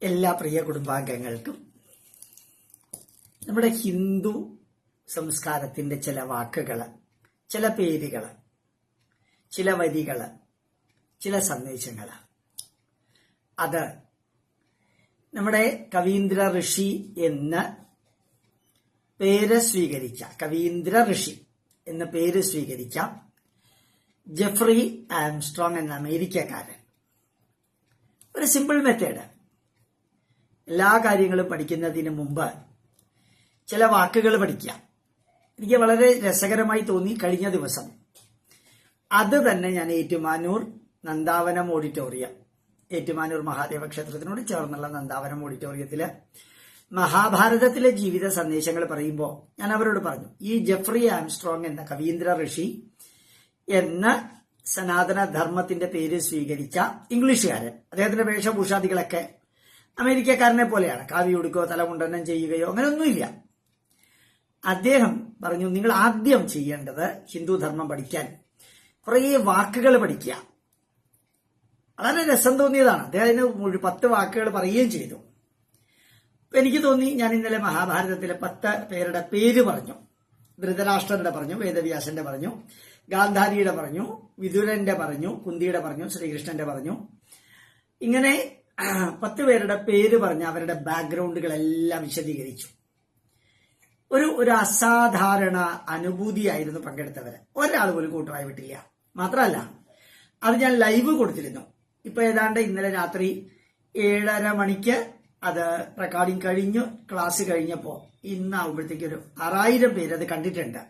എല്ലാ പ്രിയ കുടുംബാംഗങ്ങൾക്കും നമ്മുടെ ഹിന്ദു സംസ്കാരത്തിന്റെ ചില വാക്കുകള്, ചില പേരുകള്, ചില വരികള്, ചില സന്ദേശങ്ങള്, അത് നമ്മുടെ കവീന്ദ്ര ഋഷി എന്ന പേര് സ്വീകരിച്ച ജെഫ്രി ആംസ്ട്രോങ് എന്ന അമേരിക്കക്കാരൻ ഒരു സിമ്പിൾ മെത്തേഡ്, എല്ലാ കാര്യങ്ങളും പഠിക്കുന്നതിന് മുമ്പ് ചില വാക്കുകൾ പഠിക്കുക. എനിക്ക് വളരെ രസകരമായി തോന്നി കഴിഞ്ഞ ദിവസം. അത് തന്നെ ഞാൻ ഏറ്റുമാനൂർ നന്ദാവനം ഓഡിറ്റോറിയം, ഏറ്റുമാനൂർ മഹാദേവ ക്ഷേത്രത്തിനോട് ചേർന്നുള്ള നന്ദാവനം ഓഡിറ്റോറിയത്തില് മഹാഭാരതത്തിലെ ജീവിത സന്ദേശങ്ങൾ പറയുമ്പോൾ ഞാൻ അവരോട് പറഞ്ഞു, ഈ ജെഫ്രി ആംസ്ട്രോങ് എന്ന കവീന്ദ്ര ഋഷി എന്ന സനാതന ധർമ്മത്തിന്റെ പേര് സ്വീകരിച്ച ഇംഗ്ലീഷുകാരൻ, അദ്ദേഹത്തിന്റെ വേഷഭൂഷാദികളൊക്കെ അമേരിക്കക്കാരനെ പോലെയാണ്. കാവി ഉടുക്കോ തലമുണ്ടനം ചെയ്യുകയോ അങ്ങനെയൊന്നുമില്ല. അദ്ദേഹം പറഞ്ഞു, നിങ്ങൾ ആദ്യം ചെയ്യേണ്ടത് ഹിന്ദു ധർമ്മം പഠിക്കാൻ കുറേ വാക്കുകൾ പഠിക്കുക. വളരെ രസം തോന്നിയതാണ്. അദ്ദേഹത്തിന് 10 വാക്കുകൾ പറയുകയും ചെയ്തു. എനിക്ക് തോന്നി, ഞാൻ ഇന്നലെ മഹാഭാരതത്തിലെ 10 പേരുടെ പേര് പറഞ്ഞു. ധൃതരാഷ്ട്രന്റെ പറഞ്ഞു, വേദവ്യാസന്റെ പറഞ്ഞു, ഗാന്ധാരിയുടെ പറഞ്ഞു, വിതുരന്റെ പറഞ്ഞു, കുന്തിയുടെ പറഞ്ഞു, ശ്രീകൃഷ്ണന്റെ പറഞ്ഞു. ഇങ്ങനെ 10 പേരുടെ പേര് പറഞ്ഞ് അവരുടെ ബാക്ക്ഗ്രൗണ്ടുകളെല്ലാം വിശദീകരിച്ചു. ഒരു അസാധാരണ അനുഭൂതിയായിരുന്നു പങ്കെടുത്തവര്. ഒരാൾ പോലും കൂട്ടമായി വിട്ടില്ല. മാത്രമല്ല, അത് ഞാൻ ലൈവ് കൊടുത്തിരുന്നു. ഇപ്പൊ ഏതാണ്ട് ഇന്നലെ രാത്രി 7:30 മണിക്ക് അത് റെക്കോർഡിംഗ് കഴിഞ്ഞു. ക്ലാസ് കഴിഞ്ഞപ്പോ ഇന്നാവുമ്പോഴത്തേക്ക് ഒരു 6000 പേര് അത് കണ്ടിട്ടുണ്ട്.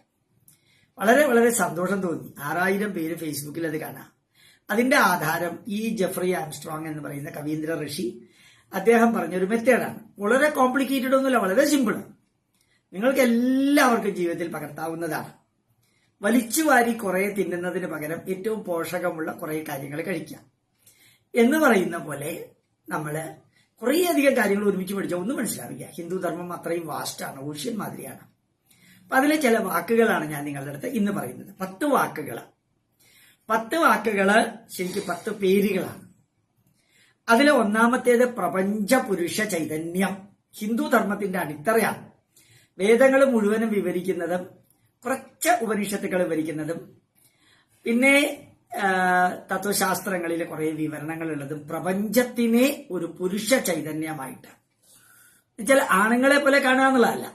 വളരെ വളരെ സന്തോഷം തോന്നി. 6000 പേര് ഫേസ്ബുക്കിൽ അത് കാണാം. അതിന്റെ ആധാരം ഈ ജെഫ്രി ആംസ്ട്രോങ് എന്ന് പറയുന്ന കവീന്ദ്ര ഋഷി അദ്ദേഹം പറഞ്ഞൊരു മെത്തേഡാണ്. വളരെ കോംപ്ലിക്കേറ്റഡ് ഒന്നുമില്ല, വളരെ സിമ്പിൾ. നിങ്ങൾക്ക് എല്ലാവർക്കും ജീവിതത്തിൽ പകർത്താവുന്നതാണ്. വലിച്ചുവാരി കുറെ തിന്നുന്നതിന് പകരം ഏറ്റവും പോഷകമുള്ള കുറെ കാര്യങ്ങൾ കഴിക്കാം എന്ന് പറയുന്ന പോലെ നമ്മള് കുറേയധികം കാര്യങ്ങൾ ഒരുമിച്ച് പഠിച്ചാൽ ഒന്നും മനസ്സിലാവില്ല. ഹിന്ദു ധർമ്മം അത്രയും വാസ്റ്റാണ്, ഓഷ്യൻ മാതിരിയാണ്. അപ്പൊ അതിലെ ചില വാക്കുകളാണ് ഞാൻ നിങ്ങളുടെ അടുത്ത് ഇന്ന് പറയുന്നത്. 10 വാക്കുകള് ശരിക്കും 10 പേരുകളാണ്. അതിലെ ഒന്നാമത്തേത് പ്രപഞ്ച പുരുഷ ചൈതന്യം. ഹിന്ദു ധർമ്മത്തിന്റെ അടിത്തറയാണ്. വേദങ്ങൾ മുഴുവനും വിവരിക്കുന്നതും കുറച്ച് ഉപനിഷത്തുകൾ വിവരിക്കുന്നതും പിന്നെ തത്വശാസ്ത്രങ്ങളിൽ കുറെ വിവരണങ്ങളുള്ളതും പ്രപഞ്ചത്തിനെ ഒരു പുരുഷ ചൈതന്യമായിട്ട്, എന്നുവെച്ചാൽ ആണുങ്ങളെ പോലെ കാണാന്നുള്ളതല്ല,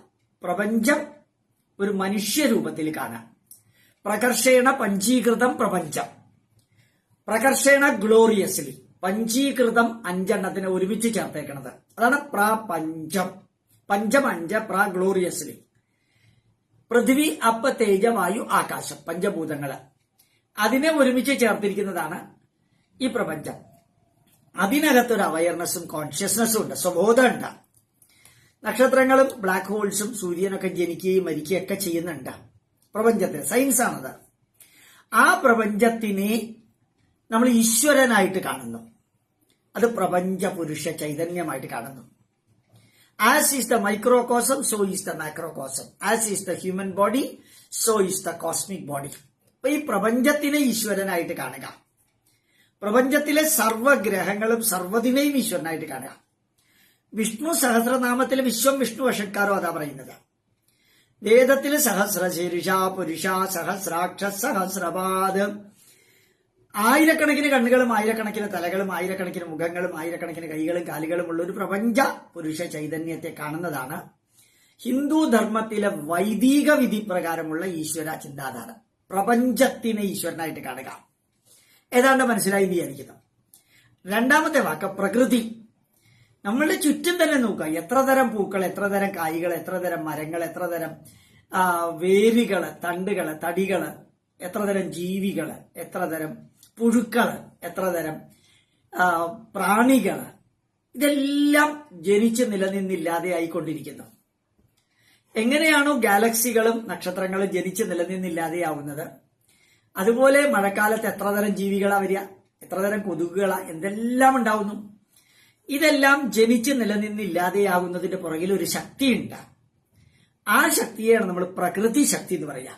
പ്രപഞ്ചം ഒരു മനുഷ്യരൂപത്തിൽ കാണാം. പ്രകർഷേണ പഞ്ചീകൃതം പ്രപഞ്ചം, പ്രകർഷേണ ഗ്ലോറിയസ്ലി. പഞ്ചീകൃതം 5 എണ്ണത്തിനെ ഒരുമിച്ച് ചേർത്തേക്കണത്, അതാണ് പ്രപഞ്ചം. പഞ്ചം 5, ഗ്ലോറിയസ്ലി. പൃഥ്വി, അപ്പ്, തേജ, വായു, ആകാശം, പഞ്ചഭൂതങ്ങള്. അതിനെ ഒരുമിച്ച് ചേർത്തിരിക്കുന്നതാണ് ഈ പ്രപഞ്ചം. അതിനകത്തൊരു അവയർനെസ്സും കോൺഷ്യസ്നെസ്സും ഉണ്ട്, സ്വബോധമുണ്ട്. നക്ഷത്രങ്ങളും ബ്ലാക്ക് ഹോൾസും സൂര്യനൊക്കെ ജനിക്കുകയും മരിക്കുകയൊക്കെ ചെയ്യുന്നുണ്ട് പ്രപഞ്ചത്തിൽ. സയൻസാണത്. ആ പ്രപഞ്ചത്തിനെ നമ്മൾ ഈശ്വരനായിട്ട് കാണുന്നു. അത് പ്രപഞ്ച പുരുഷ ചൈതന്യമായിട്ട് കാണുന്നു. As is the microcosm, so is the macrocosm. As is the human body, so is the cosmic body. അപ്പൊ ഈ പ്രപഞ്ചത്തിനെ ഈശ്വരനായിട്ട് കാണുക. പ്രപഞ്ചത്തിലെ സർവ്വഗ്രഹങ്ങളും സർവ്വതിനെയും ഈശ്വരനായിട്ട് കാണുക. വിഷ്ണു സഹസ്രനാമത്തിലെ വിശ്വം വിഷ്ണു വഷട്കാരോ അതാ പറയുന്നത്. വേദത്തില് സഹസ്രശീർഷ പുരുഷ സഹസ്രാക്ഷ സഹസ്രപാദ്. ആയിരക്കണക്കിന് കണ്ണുകളും ആയിരക്കണക്കിന് തലകളും ആയിരക്കണക്കിന് മുഖങ്ങളും ആയിരക്കണക്കിന് കൈകളും കാലുകളും ഉള്ള ഒരു പ്രപഞ്ച പുരുഷ ചൈതന്യത്തെ കാണുന്നതാണ് ഹിന്ദു ധർമ്മത്തിലെ വൈദിക വിധി പ്രകാരമുള്ള ഈശ്വര ചിന്താധാര. പ്രപഞ്ചത്തിനെ ഈശ്വരനായിട്ട് കാണുക. ഏതാണ്ട് മനസ്സിലായി വിചാരിക്കുന്നു. രണ്ടാമത്തെ വാക്ക് പ്രകൃതി. നമ്മളുടെ ചുറ്റും തന്നെ നോക്കുക. എത്ര തരം പൂക്കൾ, എത്ര തരം കായ്കൾ, എത്ര തരം മരങ്ങൾ, എത്ര തരം വേരുകള്, തണ്ടുകള്, തടികള്, എത്ര തരം ജീവികള്, എത്ര തരം പുഴുക്കള്, എത്ര തരം പ്രാണികള്. ഇതെല്ലാം ജനിച്ച് നിലനിന്നില്ലാതെ ആയിക്കൊണ്ടിരിക്കുന്നു. എങ്ങനെയാണോ ഗാലക്സികളും നക്ഷത്രങ്ങളും ജനിച്ച് നിലനിന്നില്ലാതെയാവുന്നത്, അതുപോലെ മഴക്കാലത്ത് എത്ര തരം ജീവികളാ വരിക, എത്ര തരം കൊതുകുകളാ, എന്തെല്ലാം ഉണ്ടാവുന്നു. ഇതെല്ലാം ജനിച്ച് നിലനിന്നില്ലാതെയാകുന്നതിന്റെ പുറകിൽ ഒരു ശക്തിയുണ്ട്. ആ ശക്തിയെയാണ് നമ്മൾ പ്രകൃതി ശക്തി എന്ന് പറയാ.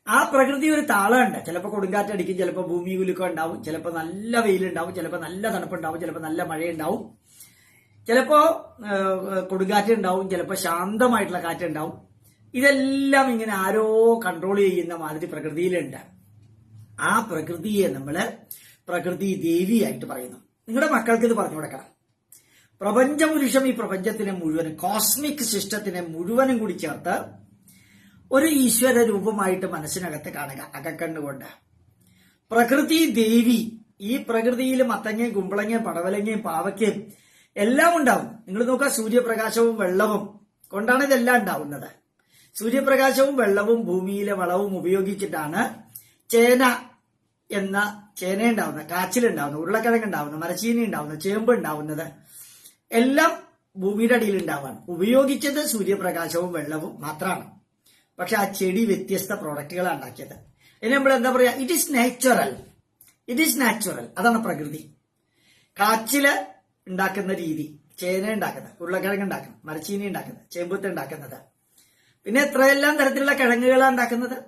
ആ പ്രകൃതി ഒരു താളമുണ്ട്. ചിലപ്പോൾ കൊടുങ്കാറ്റടിക്കും, ചിലപ്പോൾ ഭൂമി കുലുക്കം ഉണ്ടാവും, ചിലപ്പോൾ നല്ല വെയിലുണ്ടാവും, ചിലപ്പോൾ നല്ല തണുപ്പുണ്ടാവും, ചിലപ്പോൾ നല്ല മഴയുണ്ടാവും. ചിലപ്പോ കൊടുങ്കാറ്റ് ഉണ്ടാവും, ചിലപ്പോ ശാന്തമായിട്ടുള്ള കാറ്റുണ്ടാവും. ഇതെല്ലാം ഇങ്ങനെ ആരോ കൺട്രോൾ ചെയ്യുന്ന മാതിരി പ്രകൃതിയിലുണ്ട്. ആ പ്രകൃതിയെ നമ്മള് പ്രകൃതി ദേവിയായിട്ട് പറയുന്നു. നിങ്ങളുടെ മക്കൾക്ക് ഇത് പറഞ്ഞു കൊടുക്കണം. പ്രപഞ്ചപുരുഷം ഈ പ്രപഞ്ചത്തിനെ മുഴുവനും, കോസ്മിക് സിസ്റ്റത്തിനെ മുഴുവനും കൂടി ചേർത്ത് ഒരു ഈശ്വര രൂപമായിട്ട് മനസ്സിനകത്ത് കാണുക അകക്കണ്ണുകൊണ്ട്. പ്രകൃതി ദേവി, ഈ പ്രകൃതിയിൽ മത്തങ്ങയും കുമ്പളങ്ങയും പടവലങ്ങയും പാവയ്ക്കയും എല്ലാം ഉണ്ടാവും. നിങ്ങൾ നോക്കുക, സൂര്യപ്രകാശവും വെള്ളവും കൊണ്ടാണ് ഇതെല്ലാം ഉണ്ടാവുന്നത്. സൂര്യപ്രകാശവും വെള്ളവും ഭൂമിയിലെ വളവും ഉപയോഗിച്ചിട്ടാണ് ചേന ഉണ്ടാവുന്നത്, കാച്ചിലുണ്ടാവുന്നത്, ഉരുളക്കിഴങ്ങ് ഉണ്ടാവുന്നത്, മരച്ചീനി ഉണ്ടാവുന്നത്, ചേമ്പ് ഉണ്ടാവുന്നത് എല്ലാം ഭൂമിയുടെ അടിയിൽ ഉണ്ടാവാണ്. ഉപയോഗിച്ചത് സൂര്യപ്രകാശവും വെള്ളവും മാത്രമാണ്. പക്ഷെ ആ ചെടി വ്യത്യസ്ത പ്രോഡക്റ്റുകളാണ് ഉണ്ടാക്കിയത്. ഇനി നമ്മൾ എന്താ പറയാ, ഇറ്റ് ഈസ് നാച്ചുറൽ. അതാണ് പ്രകൃതി. കാച്ചില് ഉണ്ടാക്കുന്ന രീതി, ചേന ഉണ്ടാക്കുന്നത്, ഉരുളക്കിഴങ്ങ് ഉണ്ടാക്കുന്നത്, മരച്ചീനി ഉണ്ടാക്കുന്നത്, ചേമ്പത്ത് ഉണ്ടാക്കുന്നത്, പിന്നെ എത്രയെല്ലാം തരത്തിലുള്ള കിഴങ്ങുകളാണ് ഉണ്ടാക്കുന്നത്.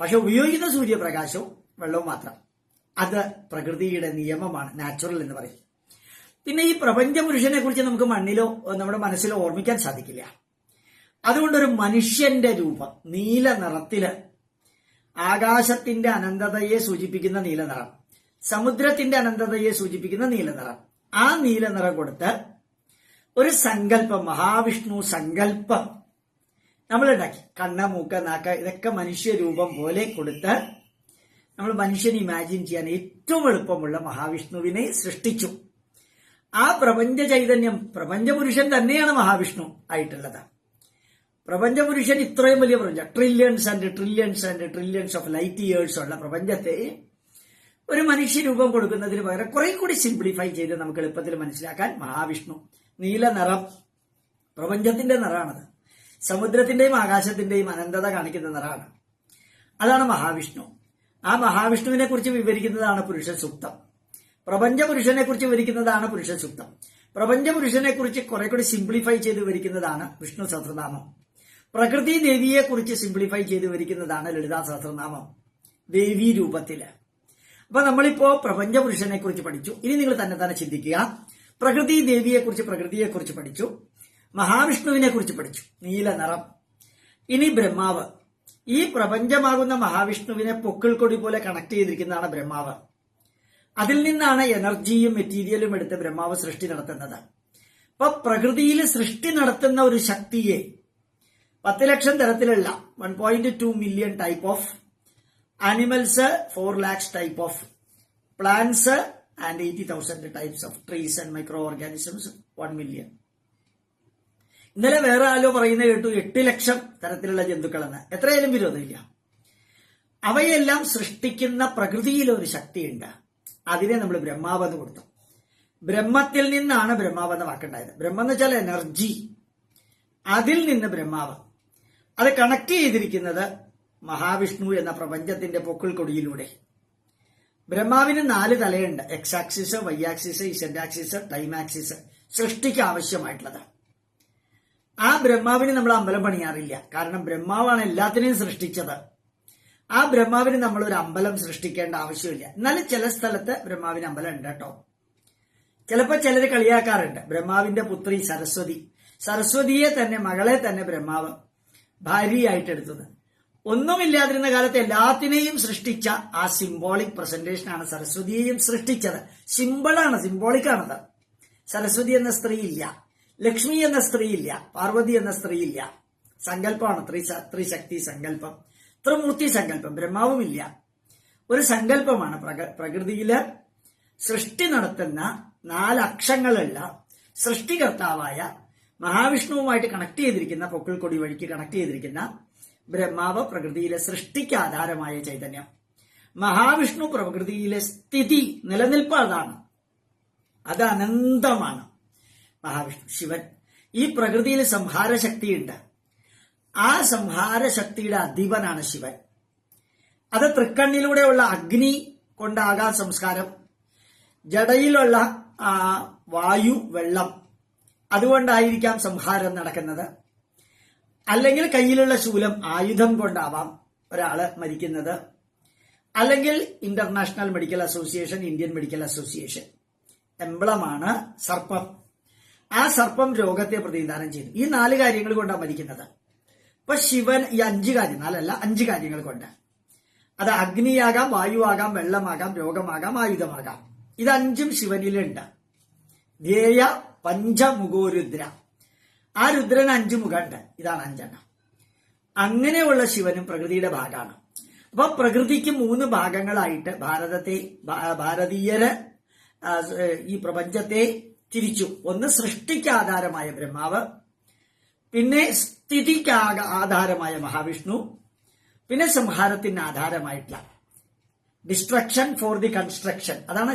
പക്ഷെ ഉപയോഗിക്കുന്ന സൂര്യപ്രകാശവും വെള്ളവും മാത്രം. അത് പ്രകൃതിയുടെ നിയമമാണ്, നാച്ചുറൽ എന്ന് പറയും. പിന്നെ ഈ പ്രപഞ്ചപുരുഷനെ കുറിച്ച് നമുക്ക് മണ്ണിലോ നമ്മുടെ മനസ്സിലോ ഓർമ്മിക്കാൻ സാധിക്കില്ല. അതുകൊണ്ടൊരു മനുഷ്യന്റെ രൂപം നീല നിറത്തില്, ആകാശത്തിന്റെ അനന്തതയെ സൂചിപ്പിക്കുന്ന നീല നിറം, സമുദ്രത്തിന്റെ അനന്തതയെ സൂചിപ്പിക്കുന്ന നീല നിറം, ആ നീല നിറം കൊടുത്ത് ഒരു സങ്കല്പം, മഹാവിഷ്ണു സങ്കല്പം നമ്മൾ ഉണ്ടാക്കി. കണ്ണ്, മൂക്ക്, നാക്ക് ഇതൊക്കെ മനുഷ്യരൂപം പോലെ കൊടുത്ത് നമ്മൾ മനുഷ്യനെ ഇമാജിൻ ചെയ്യാൻ ഏറ്റവും എളുപ്പമുള്ള മഹാവിഷ്ണുവിനെ സൃഷ്ടിച്ചു. ആ പ്രപഞ്ച ചൈതന്യം, പ്രപഞ്ചപുരുഷൻ തന്നെയാണ് മഹാവിഷ്ണു ആയിട്ടുള്ളത്. പ്രപഞ്ചപുരുഷൻ ഇത്രയും വലിയ പ്രപഞ്ചം, trillions and trillions and trillions of light years ഉള്ള പ്രപഞ്ചത്തെ ഒരു മനുഷ്യരൂപം കൊടുക്കുന്നതിന് പകരം കുറെ കൂടി സിംപ്ലിഫൈ ചെയ്ത് നമുക്ക് എളുപ്പത്തിൽ മനസ്സിലാക്കാൻ മഹാവിഷ്ണു, നീല നിറം പ്രപഞ്ചത്തിന്റെ നിറമാണത്. സമുദ്രത്തിന്റെയും ആകാശത്തിന്റെയും അനന്തത കാണിക്കുന്ന നിറമാണ്. അതാണ് മഹാവിഷ്ണു. ആ മഹാവിഷ്ണുവിനെ കുറിച്ച് വിവരിക്കുന്നതാണ് പുരുഷ സൂക്തം. പ്രപഞ്ചപുരുഷനെ കുറിച്ച് വിവരിക്കുന്നതാണ് പുരുഷ സൂക്തം. പ്രപഞ്ചപുരുഷനെ കുറിച്ച് കുറെ കൂടി സിംപ്ലിഫൈ ചെയ്ത് വിവരിക്കുന്നതാണ് വിഷ്ണു സഹസ്രനാമം. പ്രകൃതി ദേവിയെ കുറിച്ച് സിംപ്ലിഫൈ ചെയ്ത് വിവരിക്കുന്നതാണ് ലളിതാ സഹസ്രനാമം, ദേവീ രൂപത്തില്. അപ്പൊ നമ്മളിപ്പോ പ്രപഞ്ചപുരുഷനെ കുറിച്ച് പഠിച്ചു. ഇനി നിങ്ങൾ തന്നെ ചിന്തിക്കുക, പ്രകൃതി പ്രകൃതിയെക്കുറിച്ച് പഠിച്ചു, മഹാവിഷ്ണുവിനെ കുറിച്ച് പഠിച്ചു, നീല നിറം. ഇനി ബ്രഹ്മാവ്. ഈ പ്രപഞ്ചമാകുന്ന മഹാവിഷ്ണുവിനെ പൊക്കിൾക്കൊടി പോലെ കണക്ട് ചെയ്തിരിക്കുന്നതാണ് ബ്രഹ്മാവ്. അതിൽ നിന്നാണ് എനർജിയും മെറ്റീരിയലും എടുത്ത് ബ്രഹ്മാവ് സൃഷ്ടി നടത്തുന്നത്. അപ്പൊ പ്രകൃതിയിൽ സൃഷ്ടി നടത്തുന്ന ഒരു ശക്തിയെ 10 ലക്ഷം തരത്തിലുള്ള 1.2 million type of animals, 4 lakhs type of plants and 80,000 types of trees and micro organisms, 1 million. ഇന്നലെ വേറെ ആരോ പറയുന്നത് കേട്ടു 8 ലക്ഷം തരത്തിലുള്ള ജന്തുക്കളെന്ന്. എത്രയായാലും വിരോധമില്ല. അവയെല്ലാം സൃഷ്ടിക്കുന്ന പ്രകൃതിയിലൊരു ശക്തിയുണ്ട്. അതിനെ നമ്മൾ ബ്രഹ്മാവ് എന്ന് കൊടുത്തു. ബ്രഹ്മത്തിൽ നിന്നാണ് ബ്രഹ്മാവ് എന്ന വാക്കുണ്ടായത്. ബ്രഹ്മം എന്ന് വെച്ചാൽ എനർജി. അതിൽ നിന്ന് ബ്രഹ്മാവ്. അത് കണക്ട് ചെയ്തിരിക്കുന്നത് മഹാവിഷ്ണു എന്ന പ്രപഞ്ചത്തിന്റെ പൊക്കിൾക്കൊടിയിലൂടെ. ബ്രഹ്മാവിന് 4 തലയുണ്ട്, X axis, Y axis, Z axis, time axis, സൃഷ്ടിക്ക് ആവശ്യമായിട്ടുള്ളത്. ആ ബ്രഹ്മാവിന് നമ്മൾ അമ്പലം പണിയാറില്ല. കാരണം ബ്രഹ്മാവാണ് എല്ലാത്തിനെയും സൃഷ്ടിച്ചത്. ആ ബ്രഹ്മാവിന് നമ്മൾ ഒരു അമ്പലം സൃഷ്ടിക്കേണ്ട ആവശ്യമില്ല. എന്നാലും ചില സ്ഥലത്ത് ബ്രഹ്മാവിന് അമ്പലം ഉണ്ട് കേട്ടോ. ചിലപ്പോൾ ചിലര് കളിയാക്കാറുണ്ട്, ബ്രഹ്മാവിന്റെ പുത്രി സരസ്വതി, സരസ്വതിയെ തന്നെ, മകളെ തന്നെ ബ്രഹ്മാവ് ഭാര്യയായിട്ട് എടുത്തത്. ഒന്നുമില്ലാതിരുന്ന കാലത്ത് എല്ലാത്തിനെയും സൃഷ്ടിച്ച ആ സിംബോളിക് പ്രസന്റേഷനാണ് സരസ്വതിയെയും സൃഷ്ടിച്ചത്. സിമ്പിളാണ്, സിംബോളിക്കാണത്. സരസ്വതി എന്ന സ്ത്രീയില്ല, ലക്ഷ്മി എന്ന സ്ത്രീയില്ല, പാർവതി എന്ന സ്ത്രീയില്ല. സങ്കല്പമാണ്, ത്രിശക്തി സങ്കല്പം, ത്രിമൂർത്തി സങ്കല്പം. ബ്രഹ്മാവുമില്ല, ഒരു സങ്കല്പമാണ്. പ്രകൃതിയില് സൃഷ്ടി നടത്തുന്ന 4 അക്ഷങ്ങളുള്ള സൃഷ്ടികർത്താവായ മഹാവിഷ്ണുവുമായിട്ട് കണക്ട് ചെയ്തിരിക്കുന്ന, പൊക്കിൾക്കൊടി വഴിക്ക് കണക്ട് ചെയ്തിരിക്കുന്ന ബ്രഹ്മാവ് പ്രകൃതിയിലെ സൃഷ്ടിക്ക് ആധാരമായ ചൈതന്യം. മഹാവിഷ്ണു പ്രകൃതിയിലെ സ്ഥിതി, നിലനിൽപ്പ് അതാണ്. അത് അനന്തമാണ്. മഹാവിഷ്ണു ശിവൻ ഈ പ്രകൃതിയിൽ സംഹാരശക്തിയുണ്ട്. ആ സംഹാരശക്തിയുടെ അധിപനാണ് ശിവൻ. അത് തൃക്കണ്ണിലൂടെയുള്ള അഗ്നി കൊണ്ടാകാം സംസ്കാരം, ജടയിലുള്ള വായു, വെള്ളം, അതുകൊണ്ടായിരിക്കാം സംഹാരം നടക്കുന്നത്. അല്ലെങ്കിൽ കയ്യിലുള്ള ശൂലം, ആയുധം കൊണ്ടാവാം ഒരാള് മരിക്കുന്നത്. അല്ലെങ്കിൽ international medical association, Indian medical association എംബ്ലമാണ് സർപ്പം. ആ സർപ്പം രോഗത്തെ പ്രതിനിധാനം ചെയ്തു. ഈ 4 കാര്യങ്ങൾ കൊണ്ടാണ് മരിക്കുന്നത്. അപ്പൊ ശിവൻ ഈ 5 കാര്യം, 4 അല്ല 5 കാര്യങ്ങൾ കൊണ്ട്, അത് അഗ്നിയാകാം, വായുവാകാം, വെള്ളമാകാം, രോഗമാകാം, ആയുധമാകാം. ഇത് 5ഉം ശിവനിലുണ്ട്. ധ്യേയ പഞ്ചമുഖോരുദ്ര, ആ രുദ്രന് 5 മുഖമുണ്ട്. ഇതാണ് 5 അങ്ങനെയുള്ള ശിവനും പ്രകൃതിയുടെ ഭാഗമാണ്. അപ്പൊ പ്രകൃതിക്ക് 3 ഭാഗങ്ങളായിട്ട് ഭാരതീയര് ഈ പ്രപഞ്ചത്തെ തിരിച്ചു. ഒന്ന് സൃഷ്ടിക്ക് ആധാരമായ ബ്രഹ്മാവ്, പിന്നെ സ്ഥിതിക്ക് ആധാരമായ മഹാവിഷ്ണു, പിന്നെ സംഹാരത്തിന് ആധാരമായിട്ടുള്ള ഡിസ്ട്രക്ഷൻ ഫോർ ദി കൺസ്ട്രക്ഷൻ, അതാണ്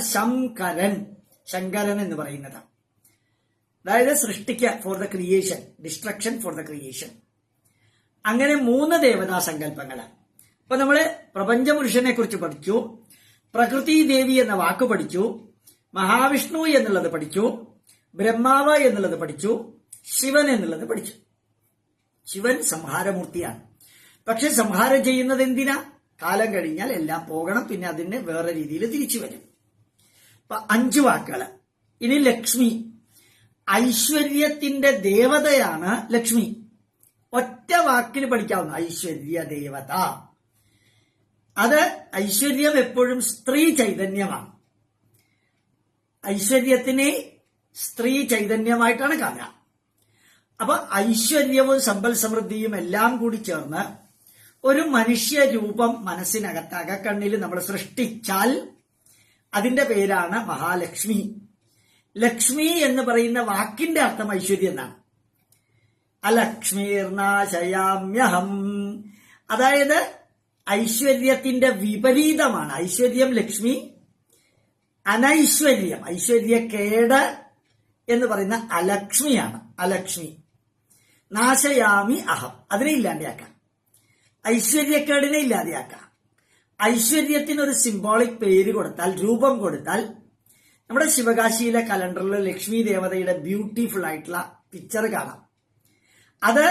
ശങ്കരൻ എന്ന് പറയുന്നത്. അതായത് സൃഷ്ടിക്ക് for the creation, destruction for the creation. അങ്ങനെ 3 ദേവതാ സങ്കല്പങ്ങള്. അപ്പൊ നമ്മള് പ്രപഞ്ചപുരുഷനെ കുറിച്ച് പഠിച്ചു, പ്രകൃതി ദേവി എന്ന വാക്ക് പഠിച്ചു, മഹാവിഷ്ണു എന്നുള്ളത് പഠിച്ചു, ബ്രഹ്മാവ് എന്നുള്ളത് പഠിച്ചു, ശിവൻ എന്നുള്ളത് പഠിച്ചു. ശിവൻ സംഹാരമൂർത്തിയാണ്. പക്ഷെ സംഹാരം ചെയ്യുന്നത് എന്തിനാ? കാലം കഴിഞ്ഞാൽ എല്ലാം പോകണം, പിന്നെ അതിന് വേറെ രീതിയിൽ തിരിച്ചു വരും. അപ്പൊ 5 വാക്കുകള്. ഇനി ലക്ഷ്മി, ഐശ്വര്യത്തിന്റെ ദേവതയാണ് ലക്ഷ്മി. ഒറ്റ വാക്കിന് പഠിക്കാവുന്ന ഐശ്വര്യ ദേവത. അത് ഐശ്വര്യം എപ്പോഴും സ്ത്രീ ചൈതന്യമാണ്. ഐശ്വര്യത്തിനെ സ്ത്രീ ചൈതന്യമായിട്ടാണ് കാണുക. അപ്പൊ ഐശ്വര്യവും സമ്പൽ സമൃദ്ധിയും എല്ലാം കൂടി ചേർന്ന് ഒരു മനുഷ്യ രൂപം മനസ്സിനകത്ത് അകക്കണ്ണിൽ നമ്മൾ സൃഷ്ടിച്ചാൽ അതിന്റെ പേരാണ് മഹാലക്ഷ്മി. ലക്ഷ്മി എന്ന് പറയുന്ന വാക്കിന്റെ അർത്ഥം ഐശ്വര്യം എന്നാണ്. അലക്ഷ്മീർനാശയാമ്യഹം, അതായത് ഐശ്വര്യത്തിന്റെ വിപരീതമാണ് ഐശ്വര്യം. ലക്ഷ്മി അനൈശ്വര്യം, ഐശ്വര്യക്കേട് എന്ന് പറയുന്ന അലക്ഷ്മിയാണ്. അലക്ഷ്മി നാശയാമി അഹം, അതിനെ ഇല്ലാതെയാക്കാം. ഐശ്വര്യക്കേടിനെ ഇല്ലാതെയാക്കാം. ഐശ്വര്യത്തിനൊരു സിംബോളിക് പേര് കൊടുത്താൽ, രൂപം കൊടുത്താൽ, നമ്മുടെ ശിവകാശിയിലെ കലണ്ടറിൽ ലക്ഷ്മി ദേവതയുടെ ബ്യൂട്ടിഫുൾ ആയിട്ടുള്ള പിക്ചർ കാണാം. അത്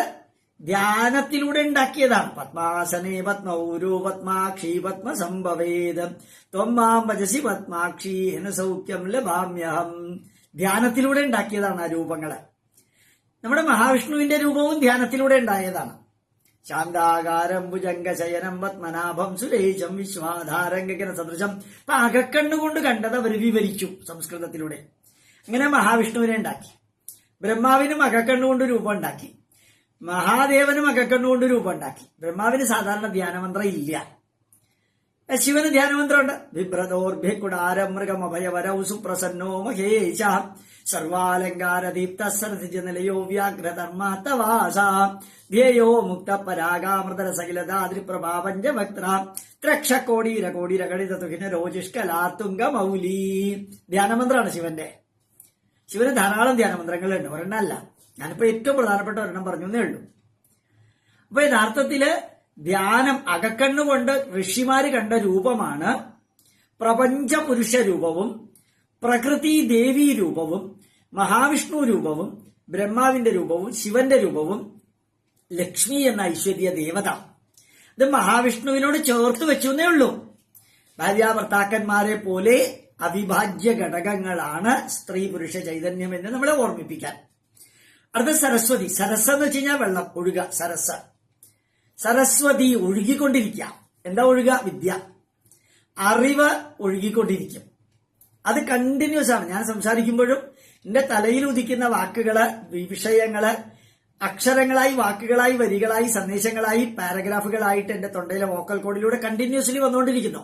ധ്യാനത്തിലൂടെ ഉണ്ടാക്കിയതാണ്. പത്മാസനേ പത്മൗരോ പത്മാക്ഷി പത്മസംഭവേദം ത്വമാം ഭജസി പത്മാക്ഷി എന്ന സൗഖ്യം ലഭാമ്യഹം. ധ്യാനത്തിലൂടെ ഉണ്ടാക്കിയതാണ് ആ രൂപങ്ങള്. നമ്മുടെ മഹാവിഷ്ണുവിന്റെ രൂപവും ധ്യാനത്തിലൂടെ ഉണ്ടായതാണ്. ശാന്താകാരം ഭുജംഗശയനം പത്മനാഭം സുരേശം വിശ്വാധാരം ഗഗന സദൃശം. അപ്പൊ അകക്കണ്ണുകൊണ്ട് കണ്ടത് അവർ വിവരിച്ചു സംസ്കൃതത്തിലൂടെ. അങ്ങനെ മഹാവിഷ്ണുവിനെ ഉണ്ടാക്കി. ബ്രഹ്മാവിനും അകക്കണ്ണുകൊണ്ട് രൂപം ഉണ്ടാക്കി. മഹാദേവനും അകക്കണ്ണുകൊണ്ട് രൂപം ഉണ്ടാക്കി. ബ്രഹ്മാവിന് സാധാരണ ധ്യാനമന്ത്രം ഇല്ല. ശിവന് ധ്യാനമന്ത്രമുണ്ട്. ബിഭ്രതോർഭ്യകുടാരം മൃഗമഭയവരൗ സുപ്രസന്നോ മഹേശ സർവാലങ്കാരദീപ്ത സരസിജനിലയോ വ്യാഘ്രധർമാത്തവാസ ധ്യേയോ മുക്ത പരാഗാമൃതരസകിലതാദ്രിപ്രഭാവഞ്ച വക്ത്ര ത്രക്ഷകോടീരകോടീരഗണിത തുഹിന രോജിഷ്കലാത്തുംഗ മൗലി. ധ്യാനമന്ത്രമാണ് ശിവന്റെ. ശിവന് ധാരാളം ധ്യാനമന്ത്രങ്ങളുണ്ട്, ഒരെണ്ണമല്ല. ഞാനിപ്പോ ഏറ്റവും പ്രധാനപ്പെട്ട ഒരെണ്ണം പറഞ്ഞു എന്നേ ഉള്ളൂ. അപ്പൊ യഥാർത്ഥത്തില് ധ്യാനം അകക്കണ്ണുകൊണ്ട് ഋഷിമാര് കണ്ട രൂപമാണ് പ്രപഞ്ചപുരുഷ രൂപവും പ്രകൃതി ദേവി രൂപവും മഹാവിഷ്ണു രൂപവും ബ്രഹ്മാവിന്റെ രൂപവും ശിവന്റെ രൂപവും ലക്ഷ്മി എന്ന ഐശ്വര്യ ദേവത. ഇത് മഹാവിഷ്ണുവിനോട് ചേർത്ത് വെച്ചു എന്നേ ഉള്ളൂ. ഭാര്യാഭർത്താക്കന്മാരെ പോലെ അവിഭാജ്യ ഘടകങ്ങളാണ് സ്ത്രീ പുരുഷ ചൈതന്യം എന്ന് നമ്മളെ ഓർമ്മിപ്പിക്കാൻ. അടുത്ത സരസ്വതി. സരസ് എന്ന് വെച്ച് കഴിഞ്ഞാൽ വെള്ളം, ഒഴുക. സരസ്, സരസ്വതി ഒഴുകിക്കൊണ്ടിരിക്കുക. എന്താ ഒഴുക? വിദ്യ, അറിവ് ഒഴുകിക്കൊണ്ടിരിക്കും. അത് കണ്ടിന്യൂസ് ആണ്. ഞാൻ സംസാരിക്കുമ്പോഴും എന്റെ തലയിൽ ഉദിക്കുന്ന വാക്കുകള്, വിഷയങ്ങള് അക്ഷരങ്ങളായി, വാക്കുകളായി, വരികളായി, സന്ദേശങ്ങളായി, പാരഗ്രാഫുകളായിട്ട് എന്റെ തൊണ്ടയിലെ വോക്കൽ കോഡിലൂടെ കണ്ടിന്യൂസ്ലി വന്നുകൊണ്ടിരിക്കുന്നു.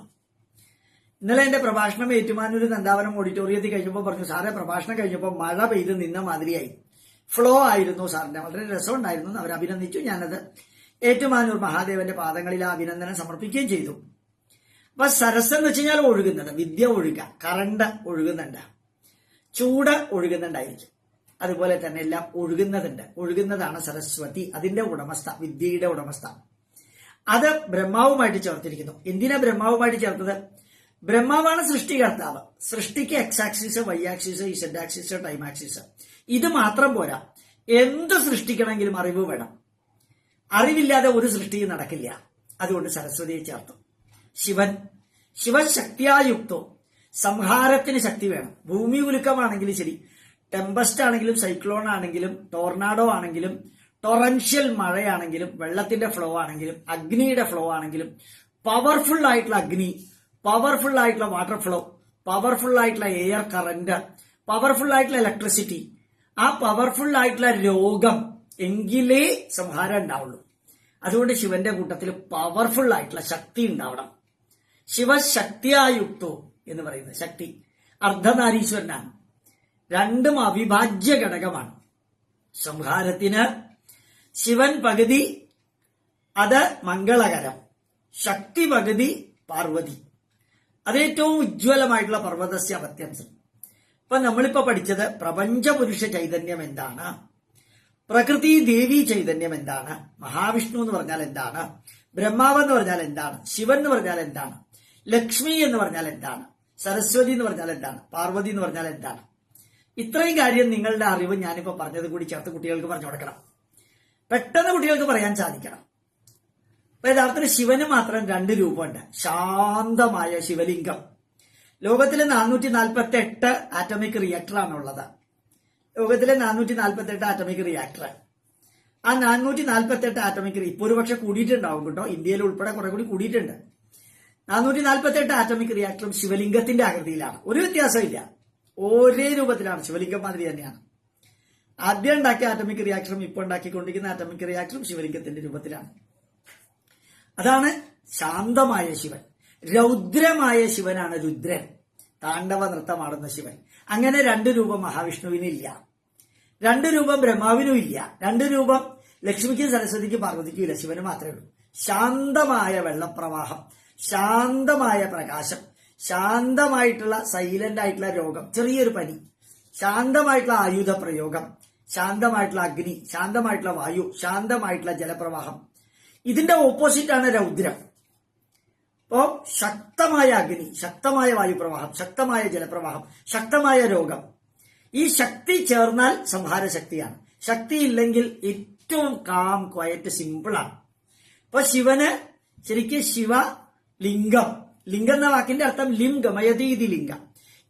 ഇന്നലെ എന്റെ പ്രഭാഷണം ഏറ്റുമാനൂർ നന്ദാവനം ഓഡിറ്റോറിയത്തിൽ കഴിഞ്ഞപ്പോൾ പറഞ്ഞു, സാറേ പ്രഭാഷണം കഴിഞ്ഞപ്പോൾ മഴ പെയ്ത് നിന്ന മാതിരിയായി, ഫ്ലോ ആയിരുന്നു സാറിന്റെ, വളരെ രസമുണ്ടായിരുന്നു. അവർ അഭിനന്ദിച്ചു. ഞാനത് ഏറ്റുമാനൂർ മഹാദേവന്റെ പാദങ്ങളിൽ ആ അഭിനന്ദനം സമർപ്പിക്കുകയും ചെയ്തു. അപ്പൊ സരസ് എന്ന് വെച്ച് കഴിഞ്ഞാൽ ഒഴുകുന്നത്, വിദ്യ ഒഴുക, കറണ്ട് ഒഴുകുന്നുണ്ട്, ചൂട് ഒഴുകുന്നുണ്ടായിരിക്കും. അതുപോലെ തന്നെ എല്ലാം ഒഴുകുന്നതുണ്ട്. ഒഴുകുന്നതാണ് സരസ്വതി, അതിന്റെ ഉടമസ്ഥ, വിദ്യയുടെ ഉടമസ്ഥ. അത് ബ്രഹ്മാവുമായിട്ട് ചേർത്തിരിക്കുന്നു. എന്തിനാ ബ്രഹ്മാവുമായിട്ട് ചേർത്തത്? ബ്രഹ്മാവാണ് സൃഷ്ടികർത്താവ്. സൃഷ്ടിക്ക് x axis, Y axis, Z axis, time axis. ഇത് മാത്രം പോരാ, എന്ത് സൃഷ്ടിക്കണമെങ്കിലും അറിവ് വേണം. അറിവില്ലാതെ ഒരു സൃഷ്ടിയും നടക്കില്ല. അതുകൊണ്ട് സരസ്വതിയെ ചേർത്തു. ശിവൻ, ശിവശക്തിയായുക്തോ, സംഹാരത്തിന് ശക്തി വേണം. ഭൂമി ഉലുക്കമാണെങ്കിലും ശരി, ടെമ്പസ്റ്റ് ആണെങ്കിലും സൈക്ലോൺ ആണെങ്കിലും ടോർണാഡോ ആണെങ്കിലും ടൊറൻഷ്യൽ മഴയാണെങ്കിലും വെള്ളത്തിന്റെ ഫ്ലോ ആണെങ്കിലും അഗ്നിയുടെ ഫ്ലോ ആണെങ്കിലും പവർഫുൾ ആയിട്ടുള്ള അഗ്നി, പവർഫുൾ ആയിട്ടുള്ള വാട്ടർ ഫ്ലോ, പവർഫുൾ ആയിട്ടുള്ള എയർ കറന്റ്, പവർഫുൾ ആയിട്ടുള്ള ഇലക്ട്രിസിറ്റി, ആ പവർഫുൾ ആയിട്ടുള്ള രോഗം എങ്കിലേ സംഹാരം ഉണ്ടാവുള്ളൂ. അതുകൊണ്ട് ശിവന്റെ കൂട്ടത്തിൽ പവർഫുൾ ആയിട്ടുള്ള ശക്തി ഉണ്ടാവണം. ശിവശക്തിയായുക്തോ എന്ന് പറയുന്നത് ശക്തി അർദ്ധനാരീശ്വരനാണ്. രണ്ടും അവിഭാജ്യ ഘടകമാണ്. സംഹാരത്തിന് ശിവൻ പകുതി അത് മംഗളകരം, ശക്തി പകുതി പാർവതി. അതേറ്റവും ഉജ്ജ്വലമായിട്ടുള്ള പർവ്വതസ്യ അപത്യംസം. ഇപ്പൊ നമ്മളിപ്പോ പഠിച്ചത് പ്രപഞ്ചപുരുഷ ചൈതന്യം എന്താണ്, പ്രകൃതി ദേവി ചൈതന്യം എന്താണ്, മഹാവിഷ്ണു എന്ന് പറഞ്ഞാൽ എന്താണ്, ബ്രഹ്മാവ് എന്ന് പറഞ്ഞാൽ എന്താണ്, ശിവൻ എന്ന് പറഞ്ഞാൽ എന്താണ്, ലക്ഷ്മി എന്ന് പറഞ്ഞാൽ എന്താണ്, സരസ്വതി എന്ന് പറഞ്ഞാൽ എന്താണ്, പാർവതി എന്ന് പറഞ്ഞാൽ എന്താണ്. ഇത്രയും കാര്യം നിങ്ങളുടെ അറിവ് ഞാനിപ്പോ പറഞ്ഞത് കൂടി ചേർത്ത് കുട്ടികൾക്ക് പറഞ്ഞു കൊടുക്കണം. പെട്ടെന്ന് കുട്ടികൾക്ക് പറയാൻ സാധിക്കണം. അപ്പൊ യഥാർത്ഥത്തിൽ ശിവന് മാത്രം 2 രൂപമുണ്ട്. ശാന്തമായ ശിവലിംഗം. ലോകത്തിലെ 448 ആറ്റോമിക് റിയാക്ടറാണുള്ളത്. ലോകത്തിലെ 448 ആറ്റോമിക് റിയാക്ടർ. ആ 448 ആറ്റോമിക് ഇപ്പൊ ഒരു പക്ഷെ കൂടിയിട്ടുണ്ടാവും കേട്ടോ. ഇന്ത്യയിൽ ഉൾപ്പെടെ കുറെ കൂടി കൂടിയിട്ടുണ്ട്. 448 ആറ്റോമിക് റിയാക്ടറും ശിവലിംഗത്തിന്റെ ആകൃതിയിലാണ്. ഒരു വ്യത്യാസമില്ല, ഒരേ രൂപത്തിലാണ്, ശിവലിംഗം മാതിരി തന്നെയാണ്. ആദ്യം ഉണ്ടാക്കിയ ആറ്റോമിക് റിയാക്ടറും ഇപ്പോൾ ഉണ്ടാക്കിക്കൊണ്ടിരിക്കുന്ന ആറ്റോമിക് റിയാക്ടറും ശിവലിംഗത്തിന്റെ രൂപത്തിലാണ്. അതാണ് ശാന്തമായ ശിവൻ. രൗദ്രമായ ശിവനാണ് രുദ്രൻ, താണ്ഡവ നൃത്തമാടുന്ന ശിവൻ. അങ്ങനെ 2 രൂപം മഹാവിഷ്ണുവിനില്ല, 2 രൂപം ബ്രഹ്മാവിനും ഇല്ല, 2 രൂപം ലക്ഷ്മിക്കും സരസ്വതിക്കും പാർവതിക്കും ഇല്ല. ശിവന് മാത്രമേ ഉള്ളൂ. ശാന്തമായ വെള്ളപ്രവാഹം, ശാന്തമായ പ്രകാശം, ശാന്തമായിട്ടുള്ള സൈലന്റ് ആയിട്ടുള്ള രോഗം, ചെറിയൊരു പനി, ശാന്തമായിട്ടുള്ള ആയുധ പ്രയോഗം, ശാന്തമായിട്ടുള്ള അഗ്നി, ശാന്തമായിട്ടുള്ള വായു, ശാന്തമായിട്ടുള്ള ജലപ്രവാഹം. ഇതിന്റെ ഓപ്പോസിറ്റ് ആണ് രൗദ്രം. അപ്പോ ശക്തമായ അഗ്നി, ശക്തമായ വായുപ്രവാഹം, ശക്തമായ ജലപ്രവാഹം, ശക്തമായ രോഗം. ഈ ശക്തി ചേർന്നാൽ സംഹാര ശക്തിയാണ്. ശക്തി ഇല്ലെങ്കിൽ ഏറ്റവും കാം, ക്വയറ്റ്, സിമ്പിളാണ്. അപ്പൊ ശിവന് ശരിക്കും ശിവലിംഗം, ലിംഗം എന്ന വാക്കിന്റെ അർത്ഥം ലിം ഗമയതീതി ലിംഗം.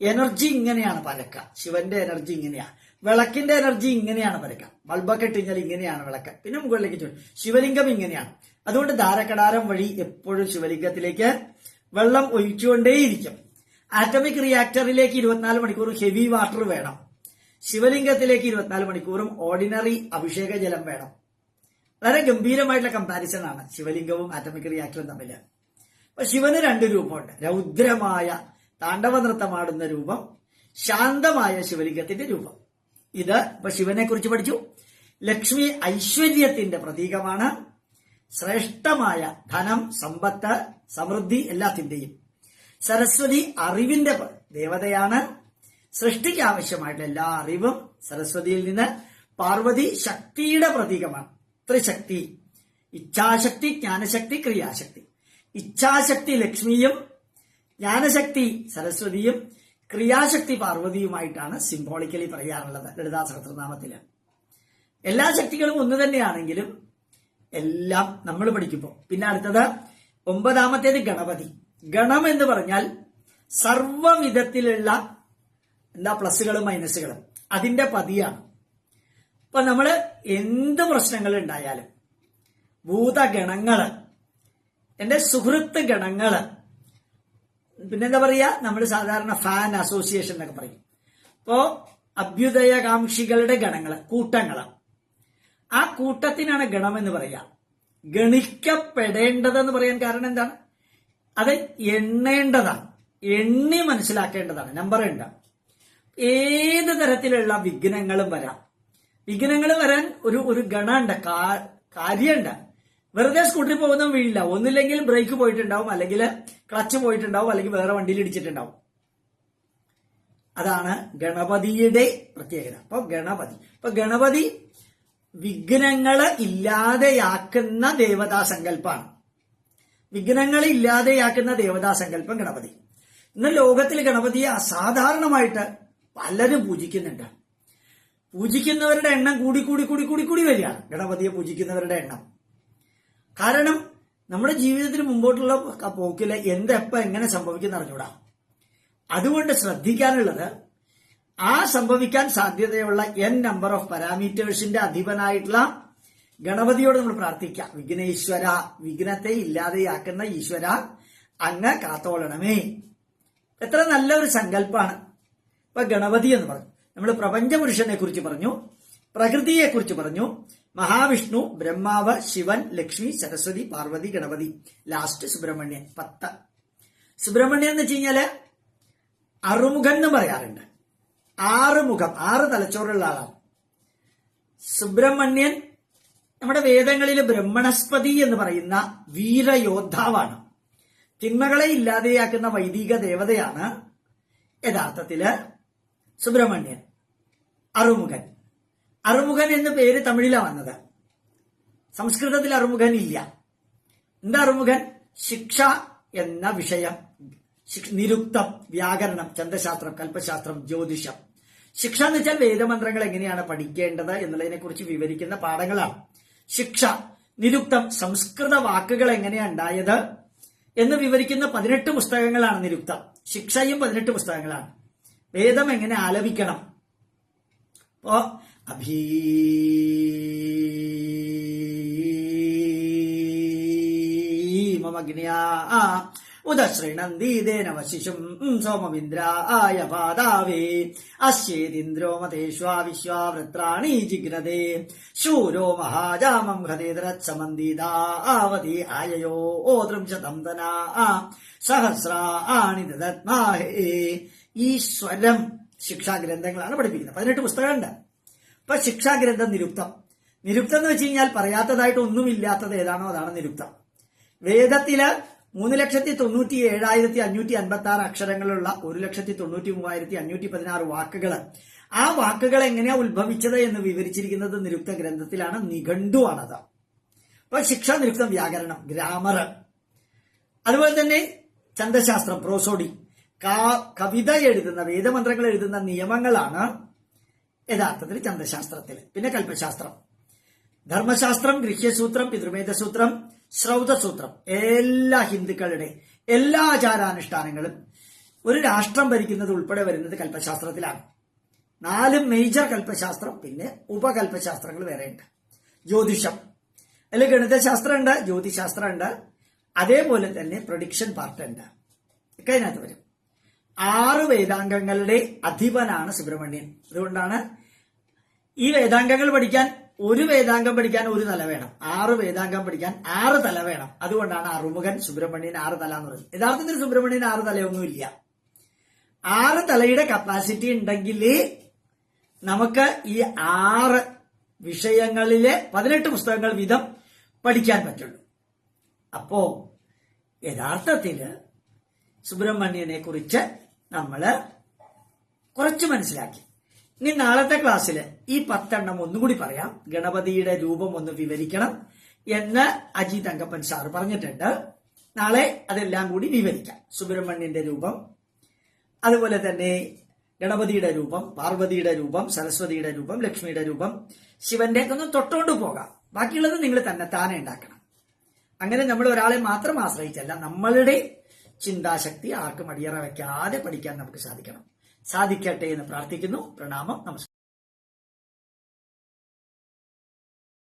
എനർജി ഇങ്ങനെയാണ് പരക്കുക. ശിവന്റെ എനർജി ഇങ്ങനെയാണ്. വിളക്കിന്റെ എനർജി ഇങ്ങനെയാണ് പരക്കുക. ബൾബൊക്കെ ഇട്ടുകഴിഞ്ഞാൽ ഇങ്ങനെയാണ് വിളക്ക്. പിന്നെ മുകളിലേക്ക് ചൂടും. ശിവലിംഗം ഇങ്ങനെയാണ്. അതുകൊണ്ട് ധാരക്കടാരം വഴി എപ്പോഴും ശിവലിംഗത്തിലേക്ക് വെള്ളം ഒഴിച്ചുകൊണ്ടേയിരിക്കും. ആറ്റമിക് റിയാക്ടറിലേക്ക് 24 മണിക്കൂറും ഹെവി വാട്ടർ വേണം. ശിവലിംഗത്തിലേക്ക് 24 മണിക്കൂറും ഓർഡിനറി അഭിഷേക ജലം വേണം. വളരെ ഗംഭീരമായിട്ടുള്ള കമ്പാരിസൺ ആണ് ശിവലിംഗവും ആറ്റമിക് റിയാക്ടറും തമ്മിൽ. അപ്പൊ ശിവന് 2 രൂപമുണ്ട്. രൗദ്രമായ താണ്ഡവ നൃത്തമാടുന്ന രൂപം, ശാന്തമായ ശിവലിംഗത്തിന്റെ രൂപം. ഇത് ഇപ്പൊ ശിവനെ കുറിച്ച് പഠിച്ചു. ലക്ഷ്മി ഐശ്വര്യത്തിന്റെ പ്രതീകമാണ്. ശ്രേഷ്ഠമായ ധനം, സമ്പത്ത്, സമൃദ്ധി എല്ലാത്തിന്റെയും. സരസ്വതി അറിവിന്റെ ദേവതയാണ്. സൃഷ്ടിക്ക് ആവശ്യമായിട്ടുള്ള എല്ലാ അറിവും സരസ്വതിയിൽ നിന്ന്. പാർവതി ശക്തിയുടെ പ്രതീകമാണ്. ത്രിശക്തി: ഇച്ഛാശക്തി, ജ്ഞാനശക്തി, ക്രിയാശക്തി. ഇച്ഛാശക്തി ലക്ഷ്മിയും ജ്ഞാനശക്തി സരസ്വതിയും ക്രിയാശക്തി പാർവതിയുമായിട്ടാണ് സിംബോളിക്കലി പറയാറുള്ളത് ലളിതാ സഹസ്രനാമത്തില്. എല്ലാ ശക്തികളും ഒന്ന് തന്നെയാണെങ്കിലും എല്ലാം നമ്മൾ പഠിക്കുമ്പോൾ. പിന്നെ അടുത്തത് 9ാമത്തേത് ഗണപതി. ഗണം എന്ന് പറഞ്ഞാൽ സർവവിധത്തിലുള്ള പ്ലസുകളും മൈനസുകളും അതിന്റെ പതിയാണ്. ഇപ്പൊ നമ്മള് എന്ത് പ്രശ്നങ്ങൾ ഉണ്ടായാലും ഭൂതഗണങ്ങള്, എന്റെ സുഹൃത്ത് ഗണങ്ങള്, പിന്നെന്താ പറയാ, നമ്മൾ സാധാരണ ഫാൻ അസോസിയേഷൻ എന്നൊക്കെ പറയും. ഇപ്പോ അഭ്യുദയകാംക്ഷികളുടെ ഗണങ്ങള്, കൂട്ടങ്ങള്, ആ കൂട്ടത്തിനാണ് ഗണം എന്ന് പറയാ. ഗണിക്കപ്പെടേണ്ടതെന്ന് പറയാൻ കാരണം എന്താണ്? അത് എണ്ണേണ്ടതാണ്, എണ്ണി മനസ്സിലാക്കേണ്ടതാണ്. നമ്പർ ഉണ്ട്. ഏത് തരത്തിലുള്ള വിഘ്നങ്ങളും വരാം. വിഘ്നങ്ങൾ വരാൻ ഒരു ഗണമുണ്ട്, കാര്യമുണ്ട്. വെറുതെ സ്കൂട്ടറിൽ പോകുന്ന വീഴില്ല. ഒന്നില്ലെങ്കിൽ ബ്രേക്ക് പോയിട്ടുണ്ടാവും, അല്ലെങ്കിൽ ക്ലച്ച് പോയിട്ടുണ്ടാവും, അല്ലെങ്കിൽ വേറെ വണ്ടിയിൽ ഇടിച്ചിട്ടുണ്ടാവും. അതാണ് ഗണപതിയുടെ പ്രത്യേകത. അപ്പൊ ഗണപതി വിഘ്നങ്ങള് ഇല്ലാതെയാക്കുന്ന ദേവതാസങ്കല്പാണ്. വിഘ്നങ്ങൾ ഇല്ലാതെയാക്കുന്ന ദേവതാസങ്കല്പം ഗണപതി. ഇന്ന് ലോകത്തിൽ ഗണപതിയെ അസാധാരണമായിട്ട് പലരും പൂജിക്കുന്നുണ്ട്. പൂജിക്കുന്നവരുടെ എണ്ണം കൂടി കൂടി കൂടി കൂടി കൂടി വരികയാണ്. ഗണപതിയെ പൂജിക്കുന്നവരുടെ എണ്ണം. കാരണം നമ്മുടെ ജീവിതത്തിന് മുമ്പോട്ടുള്ള പോക്കില് എന്തെപ്പ എങ്ങനെ സംഭവിക്കുന്ന അറിഞ്ഞൂടാ. അതുകൊണ്ട് ശ്രദ്ധിക്കാനുള്ളത്, ആ സംഭവിക്കാൻ സാധ്യതയുള്ള n നമ്പർ ഓഫ് പാരാമീറ്റേഴ്സിന്റെ അധിപനായിട്ടുള്ള ഗണപതിയോട് നമ്മൾ പ്രാർത്ഥിക്കാം. വിഘ്നേശ്വര, വിഘ്നത്തെ ഇല്ലാതെയാക്കുന്ന ഈശ്വര, അങ്ങ് കാത്തോളണമേ. എത്ര നല്ലൊരു സങ്കല്പമാണ്. ഇപ്പൊ ഗണപതി എന്ന് പറഞ്ഞു, നമ്മൾ പ്രപഞ്ചപുരുഷനെ കുറിച്ച് പറഞ്ഞു, പ്രകൃതിയെ കുറിച്ച് പറഞ്ഞു, മഹാവിഷ്ണു, ബ്രഹ്മാവ്, ശിവൻ, ലക്ഷ്മി, സരസ്വതി, പാർവതി, ഗണപതി, ലാസ്റ്റ് സുബ്രഹ്മണ്യൻ. 10. സുബ്രഹ്മണ്യൻ എന്ന് വെച്ച് കഴിഞ്ഞാല് അറുമുഖൻ എന്ന് പറയാറുണ്ട്. 6 മുഖം, 6 തലച്ചോറുള്ള ആളാണ് സുബ്രഹ്മണ്യൻ. നമ്മുടെ വേദങ്ങളിൽ ബ്രഹ്മണസ്പതി എന്ന് പറയുന്ന വീരയോദ്ധാവാണ്. തിന്മകളെ ഇല്ലാതെയാക്കുന്ന വൈദിക ദേവതയാണ് യഥാർത്ഥത്തില് സുബ്രഹ്മണ്യൻ. അറുമുഖൻ. അറുമുഖൻ എന്ന പേര് തമിഴിലാണ് വന്നത്. സംസ്കൃതത്തിൽ അറുമുഖൻ ഇല്ല. എന്താ അറുമുഖൻ? ശിക്ഷ എന്ന വിഷയം, നിരുക്തം, വ്യാകരണം, ചന്ദശാസ്ത്രം, കൽപ്പശാസ്ത്രം, ജ്യോതിഷം. ശിക്ഷ എന്ന് വെച്ചാൽ വേദമന്ത്രങ്ങൾ എങ്ങനെയാണ് പഠിക്കേണ്ടത് എന്നുള്ളതിനെ കുറിച്ച് വിവരിക്കുന്ന പാഠങ്ങളാണ് ശിക്ഷ. നിരുക്തം, സംസ്കൃത വാക്കുകൾ എങ്ങനെയാണ് ഉണ്ടായത് എന്ന് വിവരിക്കുന്ന 18 പുസ്തകങ്ങളാണ് നിരുക്തം. ശിക്ഷയും 18 പുസ്തകങ്ങളാണ്. വേദം എങ്ങനെ ആലപിക്കണം. അപ്പോ അഭീമഗ്ന്യാ ഉദശ്രീണന്ദീതേനവശിഷും സോമമിന്ദ്രായ പാദാവേ അശ്യേതിന്ദ്രോ മതേഷ്വാ വിശ്വാവൃത്രാണി ജിഗ്രതേ ശൂരോ മഹാജാമം ഹൃദയരത്സമന്ദിതാവതി ആയയോ ഓതൃംശതം തനാ സഹസ്രാണി ദദത്മാഹേ. ഈ സ്വരം ശിക്ഷാഗ്രന്ഥങ്ങളാണ് പഠിപ്പിക്കുന്നത്. 18 പുസ്തകമുണ്ട്. ഇപ്പൊ ശിക്ഷാഗ്രന്ഥം നിരുക്തം. നിരുക്തം എന്ന് വെച്ച് കഴിഞ്ഞാൽ പറയാത്തതായിട്ട് ഒന്നുമില്ലാത്തത് ഏതാണോ അതാണ് നിരുക്തം. വേദത്തില് 3,97,556 അക്ഷരങ്ങളുള്ള 1,93,516 വാക്കുകൾ. ആ വാക്കുകൾ എങ്ങനെയാ ഉത്ഭവിച്ചത് എന്ന് വിവരിച്ചിരിക്കുന്നത് നിരുക്ത ഗ്രന്ഥത്തിലാണ്. നിഘണ്ടുവാണത്. അപ്പൊ ശിക്ഷ, നിരുക്തം, വ്യാകരണം, ഗ്രാമർ, അതുപോലെ തന്നെ ചന്ദശാസ്ത്രം, പ്രോസോഡി, കവിത എഴുതുന്ന, വേദമന്ത്രങ്ങൾ എഴുതുന്ന നിയമങ്ങളാണ് യഥാർത്ഥത്തിൽ ചന്ദശാസ്ത്രത്തിൽ. പിന്നെ കൽപ്പശാസ്ത്രം, ധർമ്മശാസ്ത്രം, ഗൃഹ്യസൂത്രം, പിതൃമേധസൂത്രം, ശ്രൗതസൂത്രം. എല്ലാ ഹിന്ദുക്കളുടെ എല്ലാ ആചാരാനുഷ്ഠാനങ്ങളും ഒരു രാഷ്ട്രം ഭരിക്കുന്നത് ഉൾപ്പെടെ വരുന്നത് കൽപ്പശാസ്ത്രത്തിലാണ്. 4 മേജർ കൽപ്പശാസ്ത്രം, പിന്നെ ഉപകൽപ്പശാസ്ത്രങ്ങൾ വേറെയുണ്ട്. ജ്യോതിഷം, അതിൽ ഗണിതശാസ്ത്രമുണ്ട്, ജ്യോതിശാസ്ത്രമുണ്ട്, അതേപോലെ തന്നെ പ്രൊഡിക്ഷൻ പാർട്ട് ഉണ്ട്. ഒക്കെ അതിനകത്ത് വരും. 6 വേദാംഗങ്ങളുടെ അധിപനാണ് സുബ്രഹ്മണ്യൻ. അതുകൊണ്ടാണ് ഈ വേദാംഗങ്ങൾ പഠിക്കാൻ, ഒരു വേദാംഗം പഠിക്കാൻ ഒരു തല വേണം, 6 വേദാംഗം പഠിക്കാൻ 6 തല വേണം. അതുകൊണ്ടാണ് അറുമുഖൻ സുബ്രഹ്മണ്യൻ 6 തല എന്ന് പറയുന്നത്. യഥാർത്ഥത്തിൽ സുബ്രഹ്മണ്യൻ 6 തലയൊന്നുമില്ല. 6 തലയുടെ കപ്പാസിറ്റി ഉണ്ടെങ്കിലേ നമുക്ക് ഈ 6 വിഷയങ്ങളിലെ 18 പുസ്തകങ്ങൾ വീതം പഠിക്കാൻ പറ്റുള്ളൂ. അപ്പോ യഥാർത്ഥത്തില് സുബ്രഹ്മണ്യനെ കുറിച്ച് നമ്മള് കുറച്ച് മനസ്സിലാക്കി. ഇനി നാളത്തെ ക്ലാസ്സിൽ ഈ 10 എണ്ണം ഒന്നുകൂടി പറയാം. ഗണപതിയുടെ രൂപം ഒന്ന് വിവരിക്കണം എന്ന് അജിത് അങ്കപ്പൻ സാർ പറഞ്ഞിട്ടുണ്ട്. നാളെ അതെല്ലാം കൂടി വിവരിക്കാം. സുബ്രഹ്മണ്യന്റെ രൂപം, അതുപോലെ തന്നെ ഗണപതിയുടെ രൂപം, പാർവതിയുടെ രൂപം, സരസ്വതിയുടെ രൂപം, ലക്ഷ്മിയുടെ രൂപം, ശിവന്റെ ഒക്കെ ഒന്ന് തൊട്ടുകൊണ്ട് പോകാം. ബാക്കിയുള്ളത് നിങ്ങൾ താനെ ഉണ്ടാക്കണം. അങ്ങനെ നമ്മൾ ഒരാളെ മാത്രം ആശ്രയിച്ചല്ല, നമ്മളുടെ ചിന്താശക്തി ആർക്കും അടിയറ വയ്ക്കാതെ പഠിക്കാൻ നമുക്ക് സാധിക്കണം. സാധിക്കട്ടെ എന്ന് പ്രാർത്ഥിക്കുന്നു. പ്രണാമം. നമസ്കാരം.